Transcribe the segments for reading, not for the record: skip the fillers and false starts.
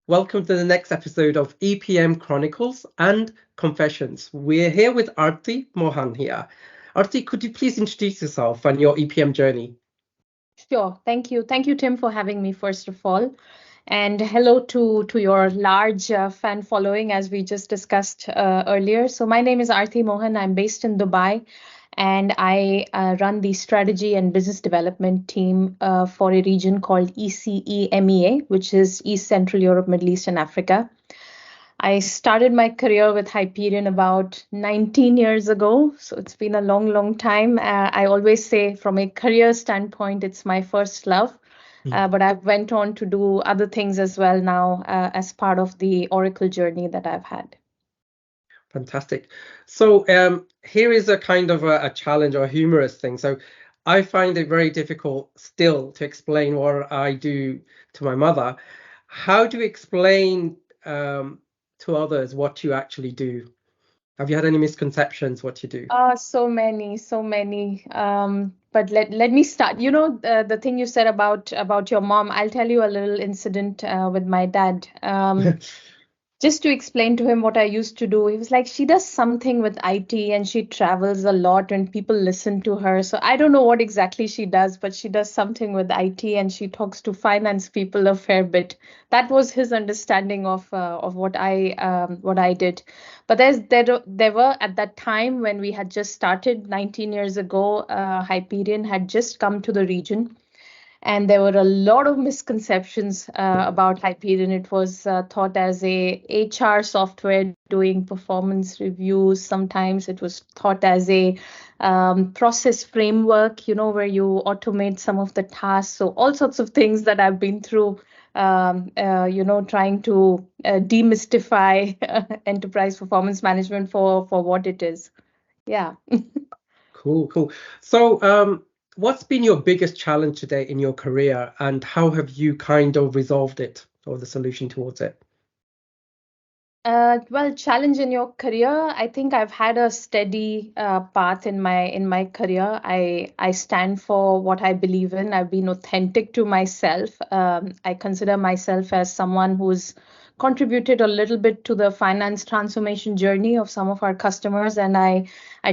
Welcome to the next episode of EPM Chronicles and Confessions. We're here with Aarti Mohan here. Aarti, could you please introduce yourself and your EPM journey? Sure. Thank you. Thank you, Tim, for having me, first of all. And hello to your large fan following, as we just discussed earlier. So my name is Aarti Mohan. I'm based in Dubai, and I run the strategy and business development team for a region called ECE MEA, which is East Central Europe, Middle East, and Africa. I started my career with Hyperion about 19 years ago. So it's been a long, long time. I always say from a career standpoint, it's my first love. But I've went on to do other things as well now as part of the Oracle journey that I've had. Fantastic. So here is a kind of a challenge or a humorous thing. So I find it very difficult still to explain what I do to my mother. How do you explain to others what you actually do? Have you had any misconceptions what you do? So many, so many. But let me start. You know, the thing you said about your mom, I'll tell you a little incident with my dad. Just to explain to him what I used to do, he was like, she does something with IT and she travels a lot and people listen to her. So I don't know what exactly she does, but she does something with IT and she talks to finance people a fair bit. That was his understanding of what I did. But there were at that time when we had just started 19 years ago, Hyperion had just come to the region. And there were a lot of misconceptions about Hyperion. It was thought as a HR software doing performance reviews. Sometimes it was thought as a process framework, where you automate some of the tasks. So all sorts of things that I've been through, trying to demystify enterprise performance management for what it is. Yeah. Cool. So, what's been your biggest challenge today in your career, and how have you kind of resolved it or the solution towards it? Well, challenge in your career. I think I've had a steady path in my career. I stand for what I believe in. I've been authentic to myself. I consider myself as someone who's contributed a little bit to the finance transformation journey of some of our customers, and I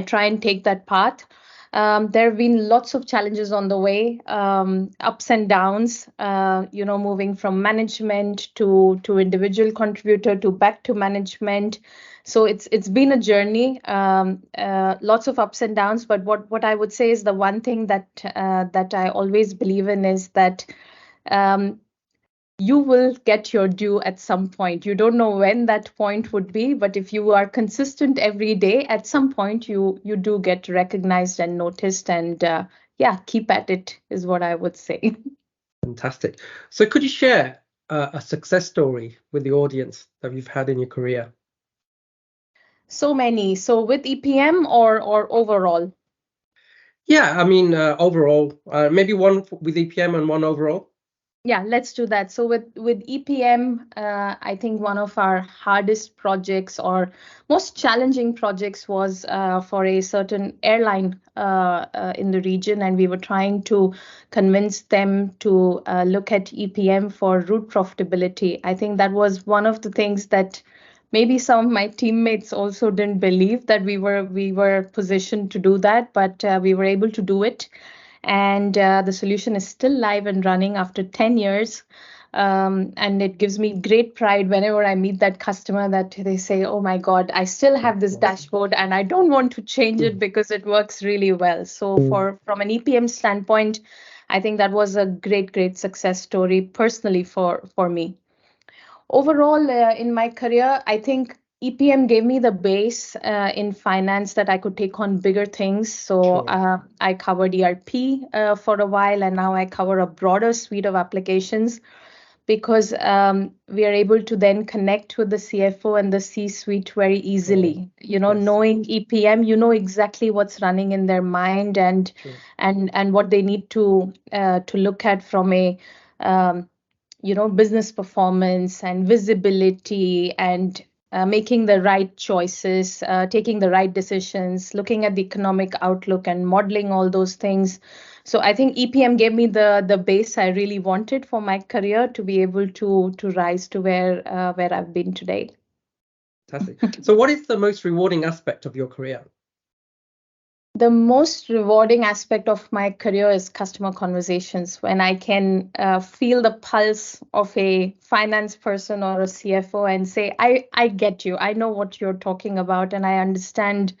try and take that path. There have been lots of challenges on the way, ups and downs, moving from management to individual contributor to back to management. So it's been a journey, lots of ups and downs. But what I would say is the one thing that I always believe in is that um, you will get your due at some point. You don't know when that point would be, but if you are consistent every day, at some point you do get recognized and noticed. And yeah, keep at it is what I would say. Fantastic. So, could you share a success story with the audience that you've had in your career? So many. So with EPM or overall? Yeah, I mean, overall, maybe one with EPM and one overall. Yeah, let's do that. So with EPM, I think one of our hardest projects or most challenging projects was for a certain airline in the region, and we were trying to convince them to look at EPM for route profitability. I think that was one of the things that maybe some of my teammates also didn't believe that we were positioned to do that, but we were able to do it. And the solution is still live and running after 10 years. And it gives me great pride whenever I meet that customer that they say, oh my God, I still have this dashboard and I don't want to change it because it works really well. So from an EPM standpoint, I think that was a great success story personally for me. Overall, in my career, I think EPM gave me the base in finance that I could take on bigger things. So I covered ERP for a while, and now I cover a broader suite of applications because we are able to then connect with the CFO and the C-suite very easily. Knowing EPM, you know exactly what's running in their mind and what they need to look at from a business performance and visibility and making the right choices, taking the right decisions, looking at the economic outlook and modeling all those things. So I think EPM gave me the base I really wanted for my career to be able to rise to where I've been today. Fantastic. So what is the most rewarding aspect of your career? The most rewarding aspect of my career is customer conversations, when I can feel the pulse of a finance person or a CFO and say, I get you. I know what you're talking about and I understand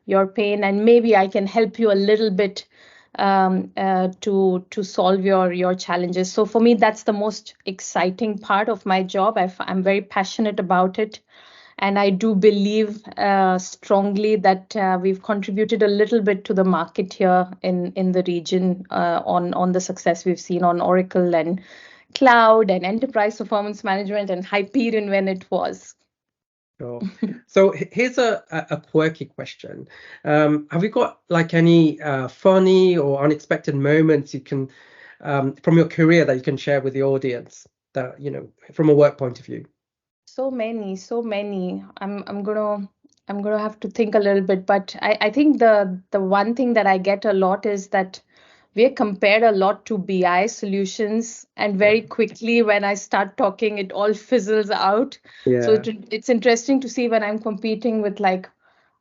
your pain, and maybe I can help you a little bit to solve your challenges. So for me, that's the most exciting part of my job. I'm very passionate about it. And I do believe strongly that we've contributed a little bit to the market here in the region on the success we've seen on Oracle and cloud and enterprise performance management and Hyperion when it was. Sure. So here's a quirky question. Have you got like any funny or unexpected moments you can from your career that you can share with the audience that, you know, from a work point of view? So many, so many. I'm gonna have to think a little bit, but I think the one thing that I get a lot is that we're compared a lot to BI solutions, and very quickly when I start talking, it all fizzles out. So Yeah. it's interesting to see when I'm competing with like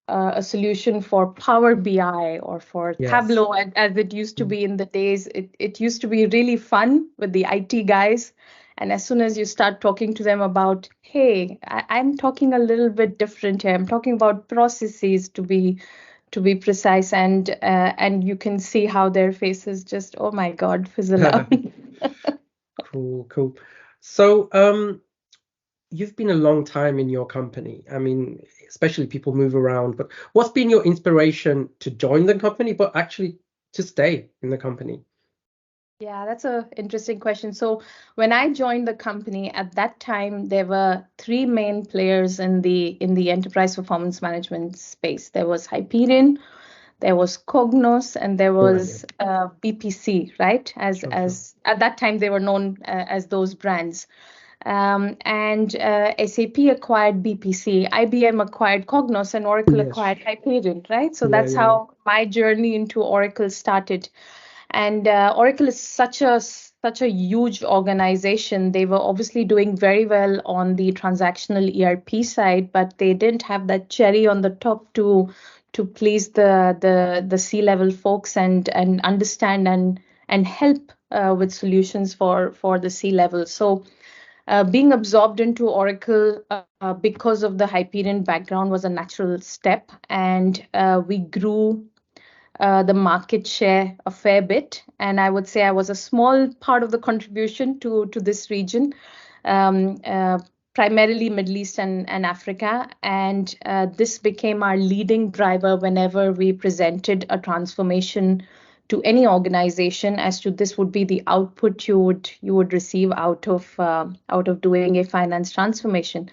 a solution for Power BI or for Yes. Tableau, as it used to be in the days. It used to be really fun with the IT guys. And as soon as you start talking to them about, hey, I'm talking a little bit different here. I'm talking about processes to be precise, and you can see how their faces just, oh my God, fizzle out. Cool, cool. So, you've been a long time in your company. I mean, especially people move around, but what's been your inspiration to join the company, but actually to stay in the company? Yeah, that's an interesting question. So when I joined the company at that time, there were three main players in the enterprise performance management space. There was Hyperion, there was Cognos, and there Right, yeah. was BPC, right? As Sure, sure. as at that time they were known as those brands. And SAP acquired BPC, IBM acquired Cognos, and Oracle Yes. acquired Hyperion, right? So Yeah, that's yeah, yeah. how my journey into Oracle started. And Oracle is such a huge organization. They were obviously doing very well on the transactional ERP side, but they didn't have that cherry on the top to please the C-level folks and understand and help with solutions for the C-level. So being absorbed into Oracle because of the Hyperion background was a natural step, and we grew the market share a fair bit. And I would say I was a small part of the contribution to this region, um, uh, primarily Middle East and Africa. And this became our leading driver whenever we presented a transformation to any organization as to this would be the output you would receive out of doing a finance transformation.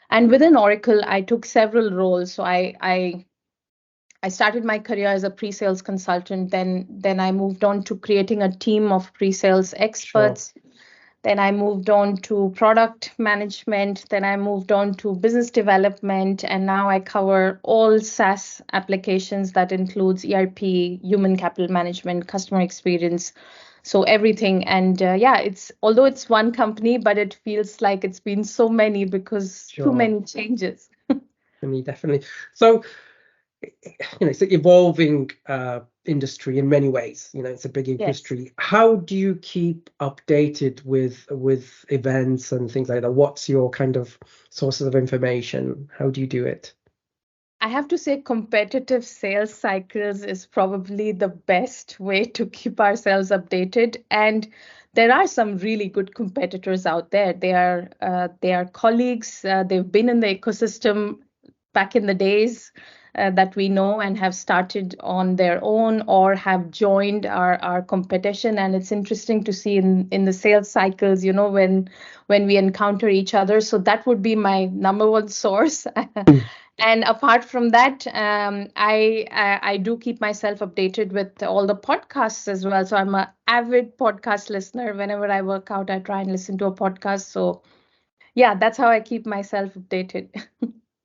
And within Oracle, I took several roles. So I started my career as a pre-sales consultant. Then I moved on to creating a team of pre-sales Sure. experts. Then I moved on to product management. Then I moved on to business development. And now I cover all SaaS applications that includes ERP, human capital management, customer experience. So everything. And yeah, it's although it's one company, but it feels like it's been so many because too Sure. many changes. Definitely, definitely. So, you know, it's an evolving industry in many ways. You know, it's a big Yes. industry. How do you keep updated with events and things like that? What's your kind of sources of information? How do you do it? I have to say, competitive sales cycles is probably the best way to keep ourselves updated. And there are some really good competitors out there. They are colleagues. They've been in the ecosystem back in the days that we know and have started on their own or have joined our competition. And it's interesting to see in the sales cycles, when we encounter each other. So that would be my number one source. And apart from that, I do keep myself updated with all the podcasts as well. So I'm an avid podcast listener. Whenever I work out, I try and listen to a podcast. So Yeah, that's how I keep myself updated.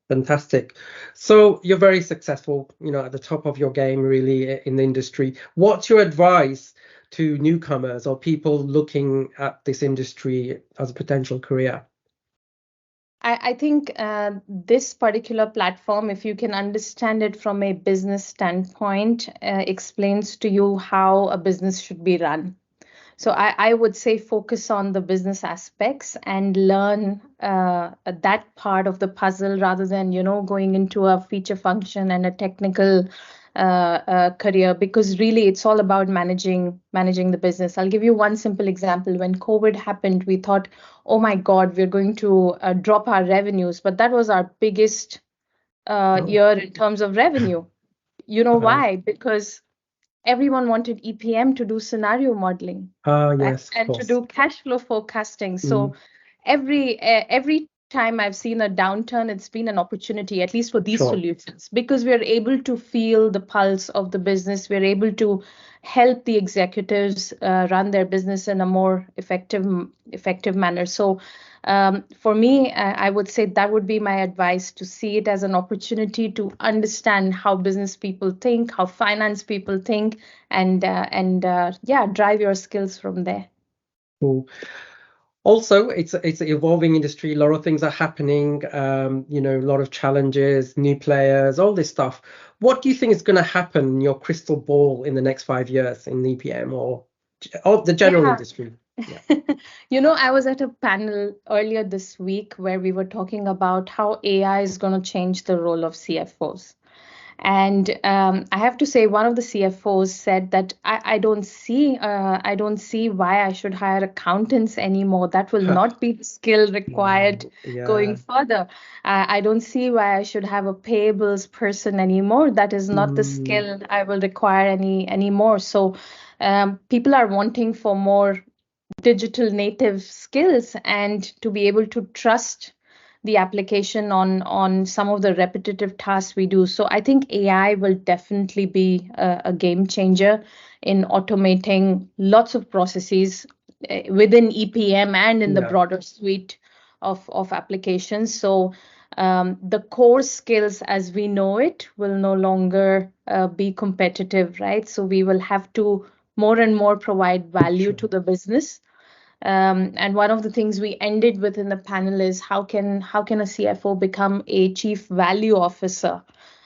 Fantastic. So you're very successful, at the top of your game, really, in the industry. What's your advice to newcomers or people looking at this industry as a potential career? I think this particular platform, if you can understand it from a business standpoint, explains to you how a business should be run. So I would say focus on the business aspects and learn that part of the puzzle rather than, going into a feature function and a technical career, because really it's all about managing the business. I'll give you one simple example. When COVID happened, we thought, oh my God, we're going to drop our revenues, but that was our biggest Oh, year in terms of revenue. You know wow. why? Because everyone wanted EPM to do scenario modeling, Ah, right? yes, of And to course. do cash flow forecasting. Mm, So every time I've seen a downturn, it's been an opportunity, at least for these sure. solutions, because we're able to feel the pulse of the business. We're able to help the executives run their business in a more effective manner. So for me, I would say that would be my advice, to see it as an opportunity to understand how business people think, how finance people think, and yeah, drive your skills from there. Cool. Also, it's an evolving industry. A lot of things are happening. A lot of challenges, new players, all this stuff. What do you think is going to happen in your crystal ball in the next 5 years in EPM or the general Yeah. industry? Yeah. I was at a panel earlier this week where we were talking about how AI is going to change the role of CFOs. And I have to say, one of the CFOs said that I don't see why I should hire accountants anymore. That will not be the skill required Wow. going Yeah. further. I don't see why I should have a payables person anymore. That is not the Mm, skill I will require anymore. So people are wanting for more digital native skills and to be able to trust the application on some of the repetitive tasks we do. So I think AI will definitely be a game changer in automating lots of processes within EPM and in the yeah. broader suite of applications. So the core skills as we know it will no longer be competitive, right? So we will have to more and more provide value Sure. to the business. And one of the things we ended with in the panel is how can a CFO become a chief value officer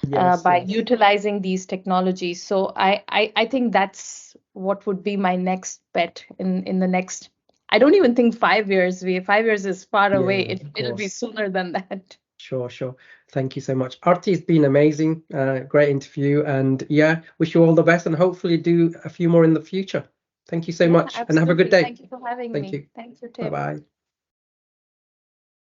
Yes. by Yes. utilizing these technologies. So I think that's what would be my next bet in the next. I don't even think 5 years. 5 years is far away. Yeah. Of It'll be course. sooner than that. Sure. Sure. Thank you so much, Arti. It's been amazing. Great interview, and yeah, wish you all the best, and hopefully do a few more in the future. Thank you so Yeah, much, and have a good absolutely. day. Thank you for having Thank me. you. Thank you, Bye Tim. bye.